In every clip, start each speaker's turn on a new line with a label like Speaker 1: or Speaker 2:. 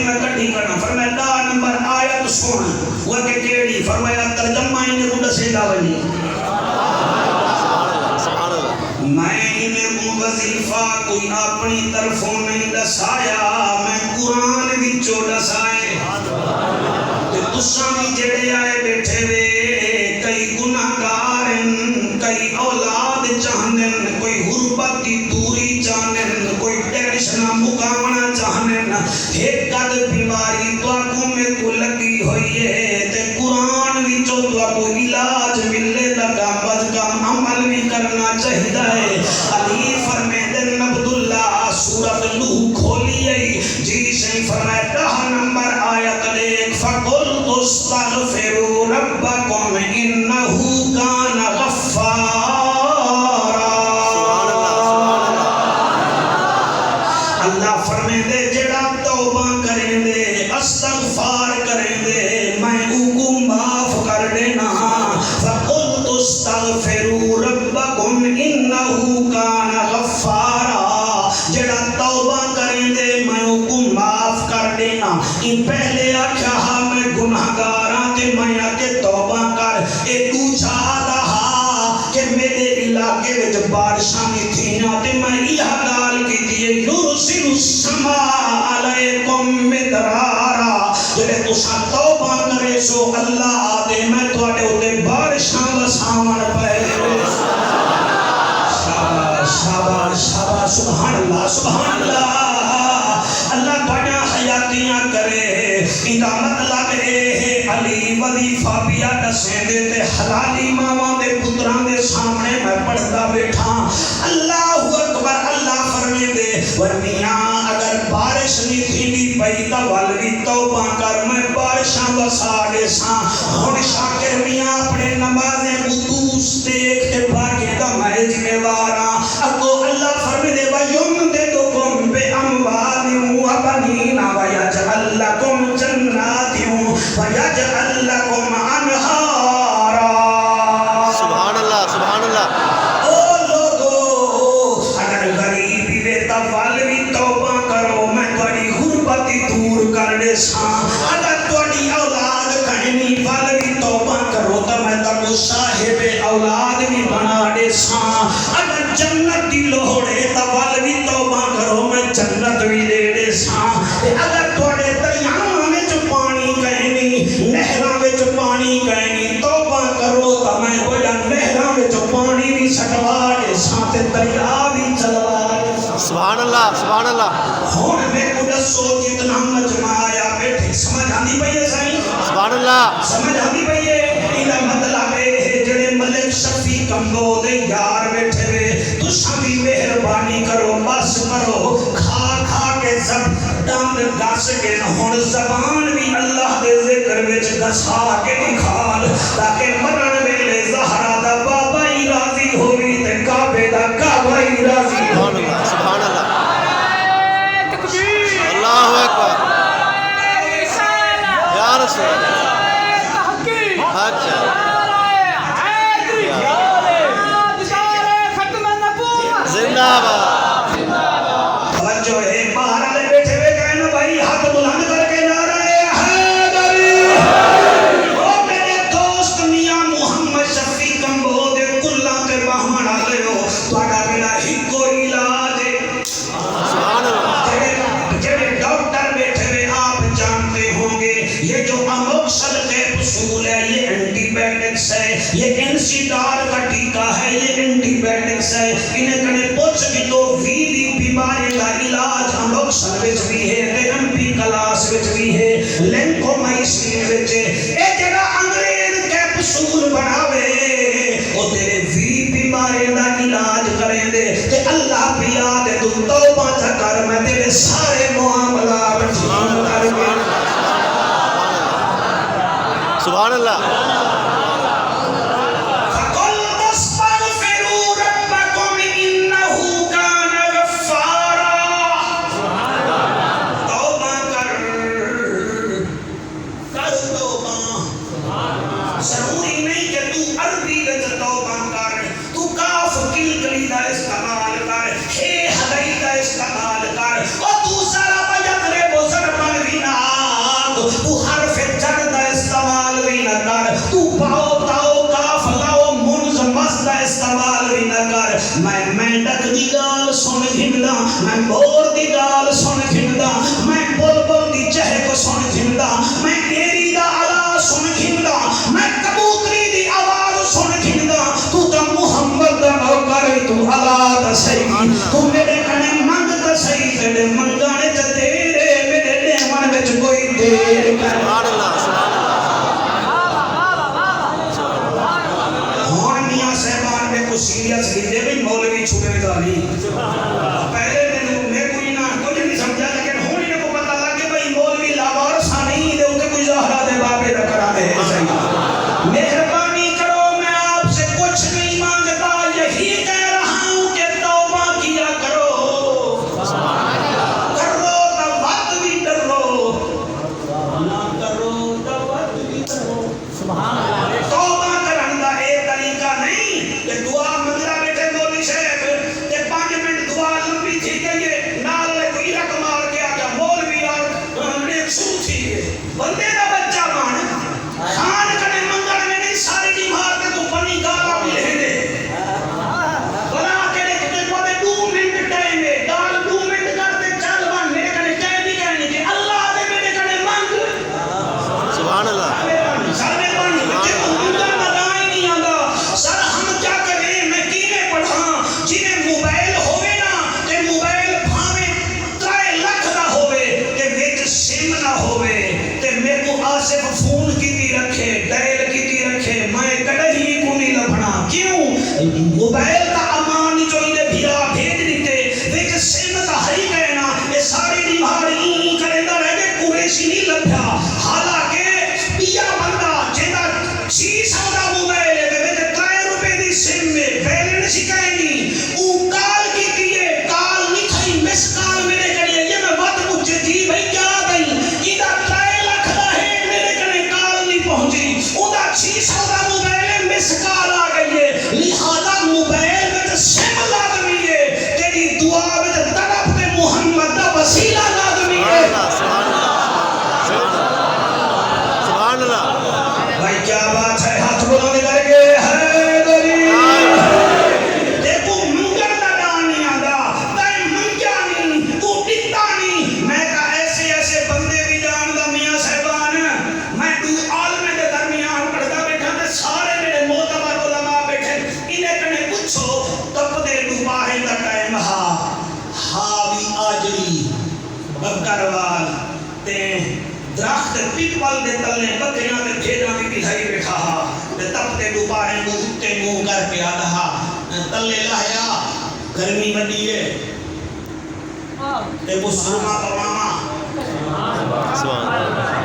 Speaker 1: میں کٹھی کرنا فرمایا دا نمبر آیت سن وہ کہ کیڑی فرمایا ترجمہ انہیں کو دسے گا وجی میں انہیں وظیفہ کوئی اپنی طرفوں نہیں دسایا میں قرآن وچوں دسائے تے تساں وی جڑے آئے بیٹھے وے کئی گناہگار کئی اولاد چاہندن کوئی غربت کی دوری چاہندن کوئی ٹینشن مقامنا چاہندن ایک قد بیماری تو آنکھوں میں کو لگی ہوئی ہے تے قرآن وچوں تو آپ کو علاج ملے لگا بس کم عمل بھی کرنا چاہیے ہے علی فرمیدن عبداللہ سورت نوح کھولی ہے جی سے فرمائے 10 نمبر آیت لیک فَقُلْتُ اسْتَغْفِرُوا رَبَّكُمْ إِنَّهُ كَانَ غَفَّارًا اللہ فرمیدے جڑا توبہ کریں دے استغفار کریں دے میں اوکو معاف کر دینا فَقُلْتُ اسْتَغْفِرُوا رَبَّكُمْ إِنَّهُ كَانَ غَفَّارًا جڑا توبہ کریں دے میں اوکو معاف کر دینا ان پہلے آکھا میں گناہگاراں تے میں آکے توبہ کر ایک اوچھا رہا کہ میرے علاقے وچ بارشاں نہیں تھیاں تے میں یہ گال کی دیئے یرسل السماء علیکم مدرارا جڑے تساں توبہ کرے سو اللہ آدے میں تواڈے اوتے بارشاں وساون پے شاباش شاباش شاباش سبحان اللہ اللہ تواڈیاں حیاتیاں کرے اندا مطلب ہے علی وظیفہ پیا دسیں دے تے حلالی ماواں دے پتراں دے سامنے میں پڑھدا بیٹھا اللہ اکبر اللہ فرمے دے ورنیاں اگر بارش نہیں تھیندی پئی تا ولوی توبہ کر میں بارشاں وسا دے ساں ہن شاکر میاں اپنے نمازیں قدوس دیکھ تے باقی دا میں ذمہ واراں اگو اللہ فرمے دے وَيُمْدِدُكُمْ بِأَمْوَالٍ وَبَنِينَ وَيَجْعَلْ لَكُمْ جَنَّاتٍ وَيَجْعَلْ لَكُمْ أَنْهَارًا
Speaker 2: سبحان اللہ
Speaker 1: او لوگو اگر غریبی وے تا والوی توبہ کرو میں تواڈی غربتی دور کر دے ساں اگر تواڈی اولاد کہیں والوی توبہ کرو تا میں تاکو صاحب اولاد بھی بنا دے ساں اگر جنت دی لوڑے تا والوی توبہ کرو میں جنت بھی دے دے ساں اگر تواڈے دریاواں وچ پانی کہیں نہراں وچ پانی کہیں توبہ کرو تا میں بڑا نہراں وچ پانی بھی سٹوا دے ساں تے دریا بھی چلوا دے ساں
Speaker 2: سبحان اللہ
Speaker 1: ہن میں کو دسو جتنا مجمع آیا بیٹھے سمجھ آندی پئی ہے سائیں
Speaker 2: سبحان اللہ
Speaker 1: سمجھ آندی پئی ہے ایندا مطلب ہے جڑے ملک شفیع کمبو دے یار بیٹھے وے تساں بھی مہربانی کرو بس کرو کھا کے سب دند گس کے ہن زبان بھی اللہ دے ذکر وچ گسا کے نکھال تاکہ مرن ویلے زہرا دا بابا ہی راضی ہووی تے کعبے دا کعبہ ہی راضی ہووی
Speaker 2: سبحان اللہ اللہ اکبر یا رسول اللہ زندہ باد
Speaker 1: توجہ ہے باہر والے بیٹھے ہوئے کہنا بھائی ہاتھ بلند کر کے نعرہ حیدری او میرے دوست میاں محمد شفیع کمبو دے کلاں تے باہمن والے ہو تہاڈا میرا ہکو علاج ہے
Speaker 2: سبحان اللہ
Speaker 1: جڑے ڈاکٹر بیٹھے ہوئے آپ جانتے ہوں گے یہ جو اموکسل کے اصول ہے یہ اینٹی بائیوٹکس ہے یہ انسیڈار کا ٹیکہ ہے یہ اینٹی بائیوٹکس ہے انہیں کنے پوچھ بھی تو بیماری کا علاج اموکسل وچ بھی ہے تے ایم پی کلاس وچ بھی ہے لینکومائسین وچ اے جڑا انگریز کیپسول بناوے او تیرے بیماری کا علاج کریں دے تے اللہ پیا دے تو توبہ کر میں تیرے سارے معاملات ٹھیک کر کے
Speaker 2: سبحان اللہ
Speaker 1: ضروری نہیں کہ تو عربی وچ توبہ کر تو کاف کلکلی دا استعمال کر ہے ہدی دا استعمال کر اور تو سارا بیت رے بزر پڑھ بھی شیر کر
Speaker 2: سبحان اللہ سبحان
Speaker 1: ہون میاں صاحبان میں کچھ سیریس لیندے بھی مولوی چھوٹے داری پہلے میں کوئی نہ کچھ نہیں سمجھا لیکن ہون انہیں کو پتہ لگے بھئی مولوی لاوار سا نہیں دے ان کے کوئی زہرہ دے بابے نہ کرا ہے مہربانی کرو میں آپ سے کچھ نہیں مانگتا یہی کہہ رہا ہوں کہ توبہ کیا کرو کرو تو وقت بھی ڈرو نہ کرو تو وقت بھی ڈرو توبہ کرن دا ایک طریقہ نہیں کہ دعا منگلا بیٹھے مولوی صاحب کہ 5 منٹ دعا لمبی تھی گئی نال لے کوئی رقم مار کے آگا مولوی آر نے سو تھی بندے دا بچہ مان خان کنے منگل میں نہیں ساری کی مار کے تو پنی گالا بھی لے دے بلا کے لے کوئی 2 منٹ ٹائم ہے گال 2 منٹ کرتے چل بان میرے کنے کہہ بھی کہنی کہ اللہ دے میرے کنے مانگ
Speaker 2: سبحان اللہ
Speaker 1: سر میں پانی بچے کو منگل نظر ہی نہیں آندا سر ہم کیا کریں میں کینے پڑھاں جنہیں موبائل ہوئے نا کہ موبائل بھاویں 3 لاکھ دا ہوئے کہ ویچ سم نہ ہوئے کہ میرے کو آصف فون کی دی رکھے ڈائل کی دی رکھے میں کڑے ہی کو نہیں لبھنا کیوں موبائل کا امان جو انہیں بھیرا بھیج دیتے ویچ سم تا ہری کہنا یہ ساری دیواری کرندہ رہے گے قریشی نہیں لبھیا حالانکہ پیا بندہ جیدہ 600 دا موبائل ہے کہ بیٹے 3 روپے دی سم میں بیلنس شکائیں گی او کال کی کیے کال نہیں تھائی مس کال میرے کریے یہ میں بات پوچھے تھی بھئی کیا گئی ادھا 3 لاکھ دا ہے میرے کرے کال نہیں پہنچی ادھا 600 دا موبائل ہے مس کال آ گئی ہے لہذا موبائل میں تو سم لازمی ہے تیری دعا میں تو طرف پہ محمد دا وسیلہ لازمی ہے
Speaker 2: سبحان اللہ
Speaker 1: بھائی کیا بات ہے ہاتھ بلانے کر کے حیدری دیکھو منگر دا ڈان نہیں آدھا تائیں منگیا نہیں تو ٹکتا نہیں میں کہا ایسے ایسے بندے بھی جان دا میاں صاحبان میں تو عالم دے درمیان پڑھتا بیٹھا تے سارے میرے معتبر علماء بیٹھے انہیں کنے پوچھو تب دے ڈوبا ہے دا ٹائم ہاوی آجری بکروال تے درخت پیپل دے تلنے بکریاں تے بھیڑاں بھی بھائی بیٹھا ہا تے تب تے ڈوبا ہے تے منہ کر کے آدھا تلے لایا گرمی بڑی ہے تے وہ سرما پواما
Speaker 2: سبحان اللہ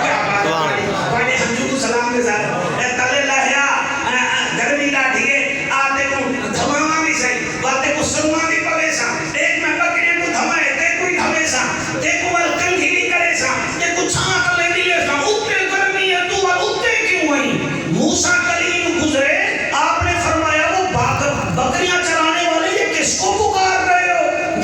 Speaker 1: کیا بات ہے ہم کو سلام کے ساتھ تلے لایا گرمی لاٹھی ہے آتے کو دھماما بھی صحیح باتے کو سرما بھی پوے سا ایک میں بکریاں کو دھمائے تے کوئی دھمے سا تے کو وال کنگھی نہیں کرے سا تے کو چھاں کلے نہیں لے سا اتنے گرمی ہے تو وال اتنے کیوں ہوئی موسیٰ کلیم گزرے آپ نے فرمایا وہ بکریاں چرانے والے یہ کس کو پکار رہے ہو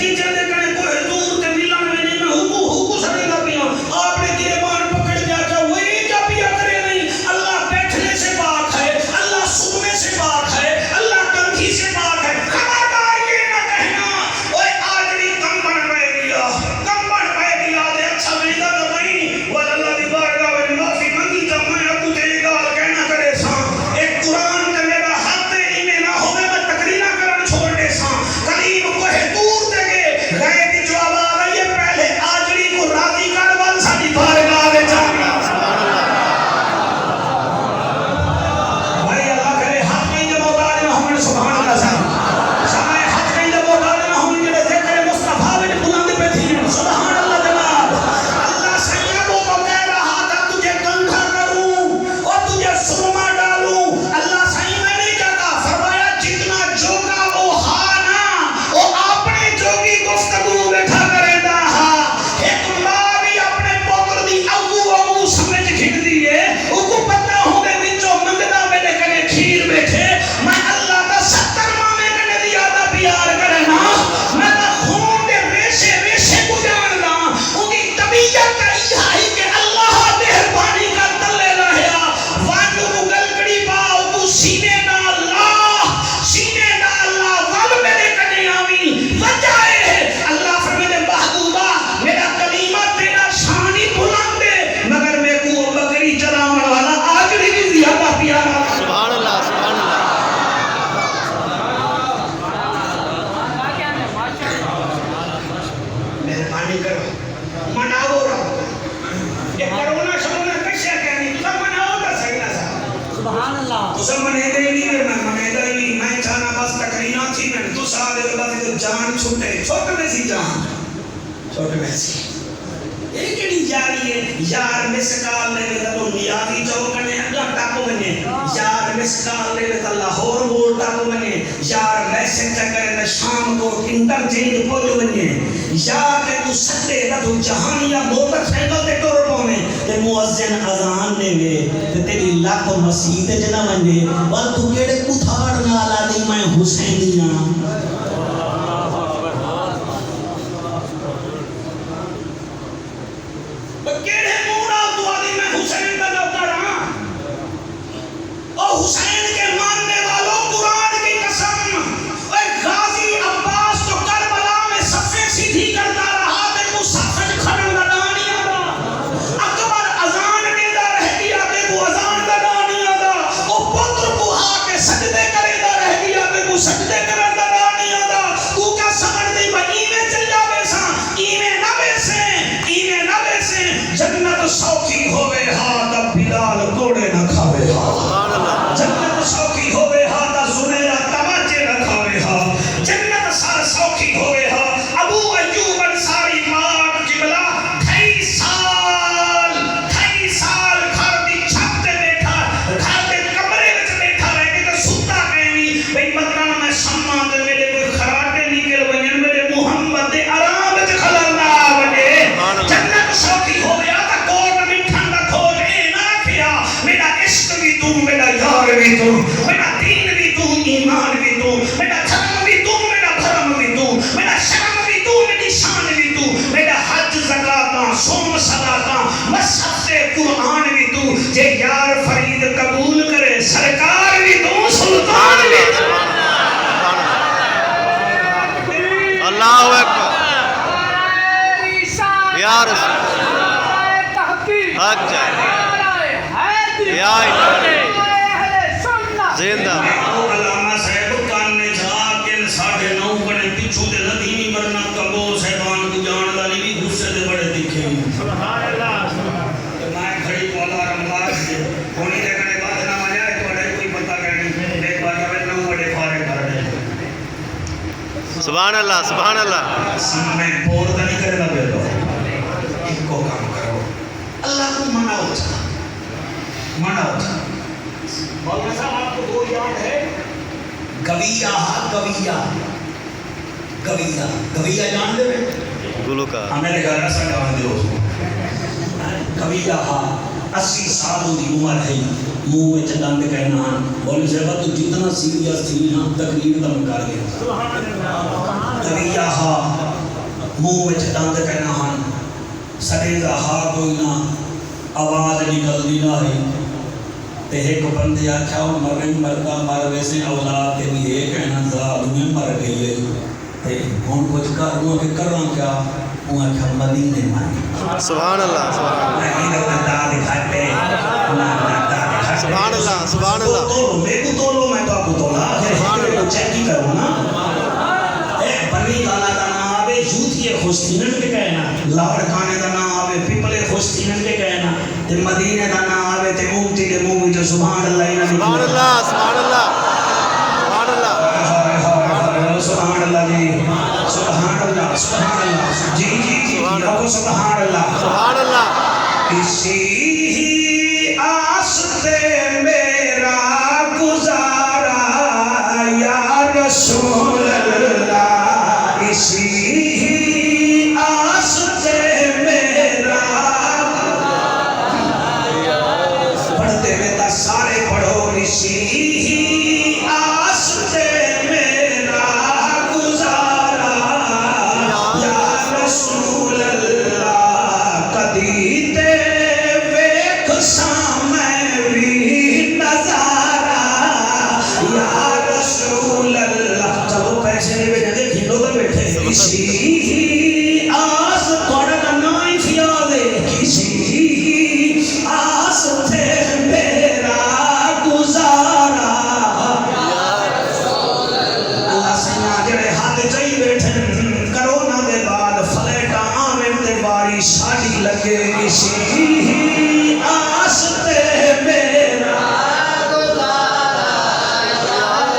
Speaker 1: مہربانی کرو مناؤ رب یہ کرونا شرونا کشیا کہنی تو مناؤ تا صحیح نہ سا
Speaker 3: سبحان اللہ
Speaker 1: تو سب منے دے نہیں میں منے دے نہیں میں چاہنا بس تقرینا تھی میں تو سا دے بس تو جان چھوٹے چھوٹے میں سی جان چھوٹے میں سی یہ کیڑی جاری ہے یار مسکال لے لے تو نیازی چوکنے اگلا ٹاپو بنے یار مسکال لے لے تو لاہور بول ٹاپو بنے یار میسن چکر میں شام کو انٹرچینج پہنچ بنے یار کہ تو سٹے دا تو جہان یا موٹر سائیکل تے ٹور پونے تے مؤذن اذان دے وے تے تیری لات مسجد تے جنا ونے ول تو کیڑے کتھاڑ نال آدی میں حسینی ہاں حسین کے ماننے والوں قرآن کی قسم اے غازی عباس تو کربلا میں صفیں سیدھی کرتا رہا تے مسافر کھڑن دا ڈانی آدا اکبر اذان دیدا رہ گیا تے وہ اذان دا ڈانی آدا او پتر کو آ کے سجدے کرے دا رہ گیا تے وہ سجدے کرن دا ڈانی آدا تو کیا سمجھ نہیں بھئی میں چل جاوے سا ایویں نہ بیسے جنت سوکھی ہوے ہاں تا بلال کوڑے نہ کھاوے ہاں جنت سوکھی ہوئے ہاں تا زنیرہ تماچے رکھاوے ہاں جنت سار سوکھی ہوئے ہاں ابو ایوب انصاری مات جبلا 28 سال گھر دی چھت تے بیٹھا گھر دے کمرے وچ بیٹھا رہ کے تے ستا کہنی بھئی مطلب میں شمع تے میرے کوئی خراٹے نکل ونجن میرے محمد دے آرام وچ خلل نہ آوے جنت سوکھی ہوئے ہاں تا کوٹ مٹھن دا کھول اے نہ کھیا میرا عشق بھی تو میرا یار بھی تو میرا دین بھی تو ایمان بھی تو میرا دھرم بھی تو میرا بھرم بھی تو میرا شرم بھی تو میری شان بھی تو میرا حج زکاتاں صوم صلاتاں مصحف قرآن بھی تو جے یار فرید قبول کرے سرکار بھی تو سلطان بھی تو
Speaker 2: اللہ اکبر یا رسول حق جائے یا زندہ
Speaker 1: علامہ صاحب کاننے جا کے ساڑھے 9 بڑے پچھو دے ندی نہیں مرنا کبو صاحبان کو جان دالی بھی غصے دے بڑے دکھے سبحان اللہ میں کھڑی مولا رمضان سے ہونی دیکھنے بات نہ مانا ہے تو بڑے کوئی پتہ کرنی ایک بات میں 9 بڑے فارغ کر دے
Speaker 2: سبحان اللہ سبحان اللہ
Speaker 1: میں بور تو نہیں کرے گا بیٹو ایک کو کام کرو اللہ کو مناؤ مولانا صاحب آپ کو دو یاد ہے گویا جان دے
Speaker 2: گلوکار
Speaker 1: ہمیں گھر ایسا جان دے اس کو گویا 80 سالوں دی عمر ہے منہ میں چدند کہنا بولے صاحب تو جتنا سیریس تھی ہم تقریر دم کر گیا گویا منہ میں چدند کہنا سڑے دا کوئی نہ آواز نکل دی نہ ہے تے ایک بندے آکھا وہ مرن مردا مر ویسے اولاد تے بھی ایک ہے نا زاد میں مر گئی ہے تے ہن کچھ کروں کہ کراں کیا وہ آکھا مدینے مر
Speaker 2: سبحان اللہ سبحان اللہ
Speaker 1: نہیں لگتا دکھاتے
Speaker 2: سبحان اللہ سبحان اللہ
Speaker 1: تو میں کو تو لو میں تو آپ کو تولا پھر کو چیک ہی کروں نا اے بنی گانا کا نام آوے یوتھی خوش تھینن کے کہنا لاڑ کھانے کا نام آوے پیپلے خوش تھینن کے کہنا تے مدینے کا نام آوے تے اونٹی دے منہ وچ سبحان اللہ
Speaker 2: سبحان اللہ سبحان اللہ سبحان اللہ
Speaker 1: سبحان اللہ جی سبحان اللہ سبحان اللہ جی جی جی رکھو سبحان اللہ
Speaker 2: سبحان اللہ
Speaker 1: اسی ہی آس سے میرا گزارا یا رسول اللہ اسی ہی آس سے میرا پڑھتے میں تا سارے پڑھو اسی ہی آس سے میرا گزارا یا رسول اللہ کدی تے ساڑی لگے اسی آس تے میرا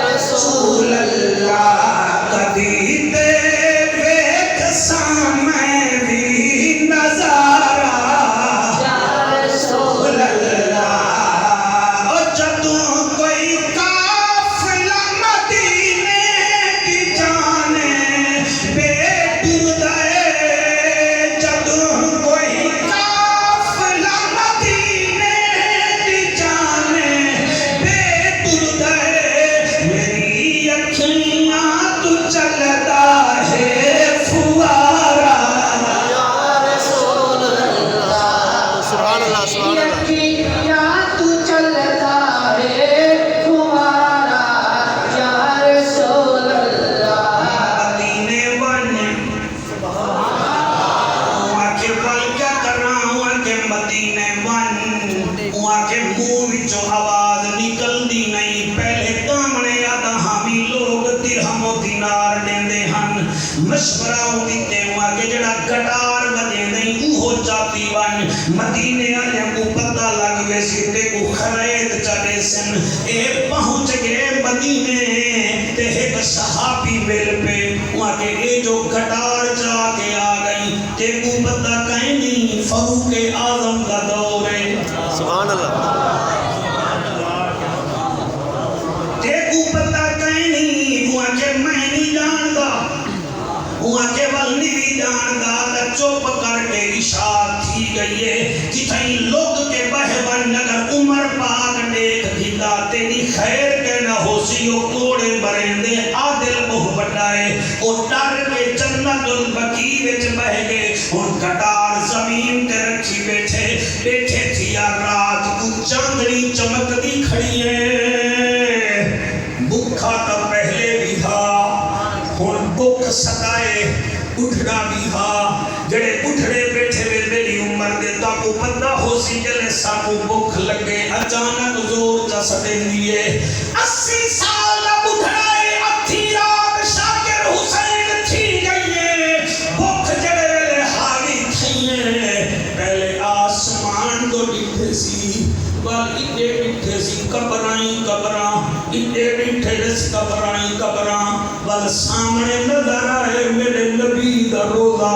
Speaker 1: رسول اللہ کدی تے ویکھ سامنے بھی نظارہ رسول اللہ او جدوں کوئی قافلہ مدینے دی جانے بے ٹردا ہے جدوں کوئی قافلہ مدینے دی جانے بے ٹردا ہے میری اکھیاں تو چلدا ہے فوارہ
Speaker 2: سبحان اللہ سبحان اللہ
Speaker 3: یا تو چلتا ہے فوارا یا رسول اللہ
Speaker 1: مدینے ون وہاں کے بل کیا کر رہا ہوں کہ مدینے ون وہاں کے منہ وچوں آواز نکل دی نہیں پہلے کامنے یادا ہمی لوگ درہم و دینار دیندے ہن مشورہ دیتے ہوا کہ جڑا گٹار بجے نہیں وہ جاتی ون مدینے والے کو پتہ لگ گئے سی تے کو خرید چڑے سن اے پہنچ گئے مدینے تے ایک صحابی مل پہ وہاں کے اے جو گٹار جا کے آ گئی تے کو پتہ کہیں نہیں فاروق اعظم کا دور ہے
Speaker 2: سبحان اللہ
Speaker 1: تے کو پتہ کہیں نہیں وہاں کے میں نہیں جاندا وہاں کے ولنی بھی جاندا تے چپ کر کے اشارہ تھی گئی ہے جتھائی لوگ کے بہون اگر عمر پاک دیکھ دیتا تیری خیر کے نہ ہو سی او کوڑے برندے عادل بہو بڑھائے او ڈر کے جنت البقیع وچ بہ گئے ان کٹار زمین تے رکھی بیٹھے تھی رات کو چاندنی چمکتی کھڑی ہے بکھا تو پہلے بھی تھا ہن بک ستائے اٹھنا بھی ہاں جڑے اٹھڑے بیٹھے وے میری عمر دے تا کو پتہ ہو سی جلے ساکو بکھ لگے اچانک زور جا سٹے لیے 80 سال اٹھڑائے اتھی رات شاکر حسین تھی گئی ہے بکھ جڑے ویلے حاوی تھئیے پہلے آسمان تو ڈٹھے سی بل اتے ڈٹھے سی قبراں اتے ڈٹھے سی قبراں بل سامنے نظر آئے میرے نبی دا روضہ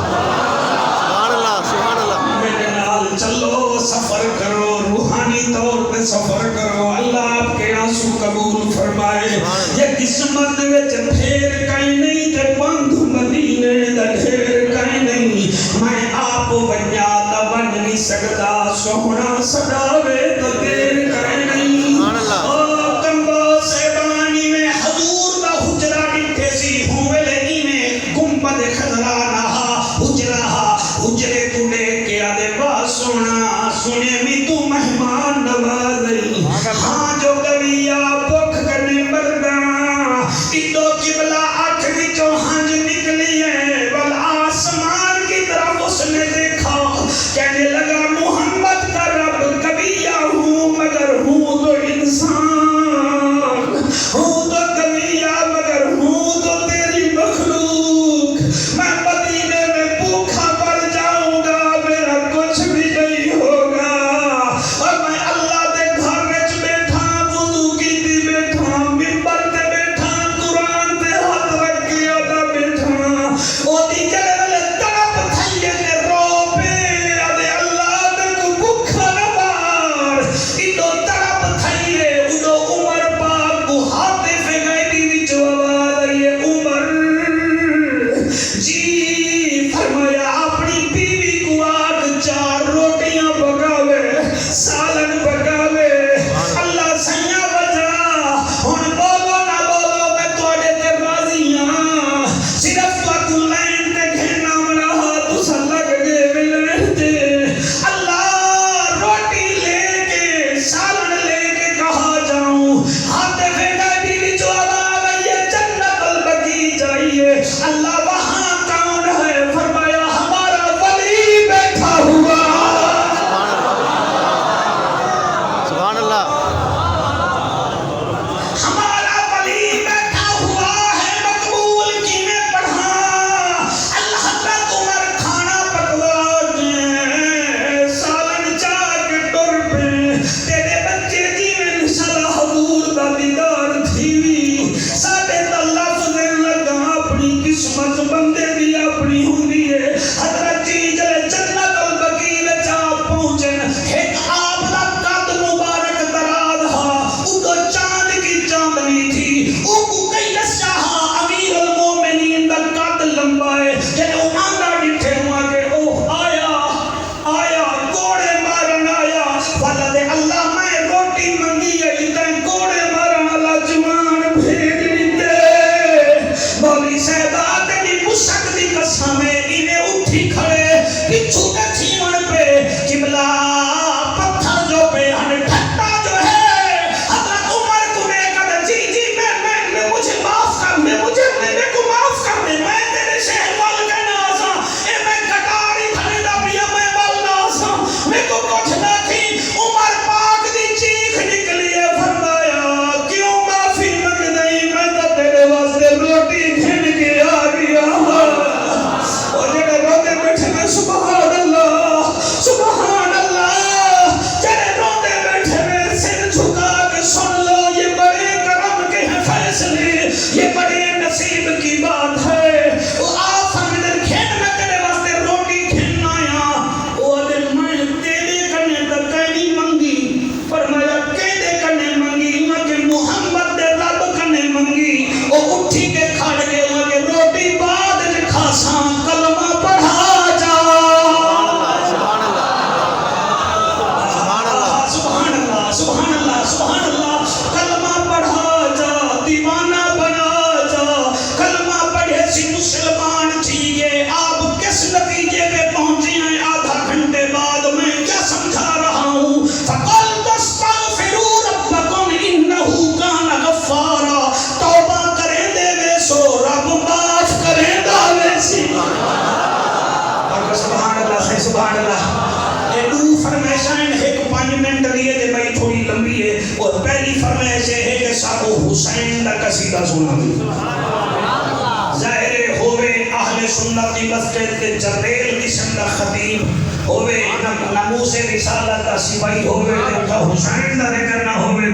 Speaker 2: سبحان اللہ سبحان اللہ
Speaker 1: میرے نال چلو سفر کرو روحانی طور پہ سفر کرو اللہ آپ کے آنسو قبول فرمائے یہ قسمت وچ پھیر کہیں نہیں تے بند مدینے دا ڈھیر کہیں نہیں میں آپ ونجا تا ون نہیں سکتا سونا سڈاوے تو دیر کہیں نہیں او کمبو سیبانی میں حضور دا حجرہ ڈٹھے سی ہوں ویلے میں گنبد خضرا نہا حجرے کو لے کے آدھے با سونا سنے میں تو مہمان نوازی ہاں جو کبھی آپ بکھ کرنے مردہ اتو قبلہ آٹھ وچوں ہنج نکلی ہے بل آسمان کی طرف اس نے دیکھا کہنے لگا محمد کا رب کبھی ہوں مگر ہوں تو انسان ہوں تو کبھی مگر ہوں تو تیری مخلوق میں مدینے میں بھوکا پڑ جاؤں گا میرا کچھ بھی نہیں ہوگا ہے سبحان اللہ یہ دو فرمائشاں ایک 5 منٹ لیے تے بھائی تھوڑی لمبی ہے اور پہلی فرمائش ہے کہ ساکو حسین دا قصیدہ سنا دی ظاہر ہوئے اہل سنت کی مسجد تے جبریل قسم دا خطیب ہوئے ناموس رسالت کا سپاہی ہوئے تے حسین دا ذکر نہ ہوئے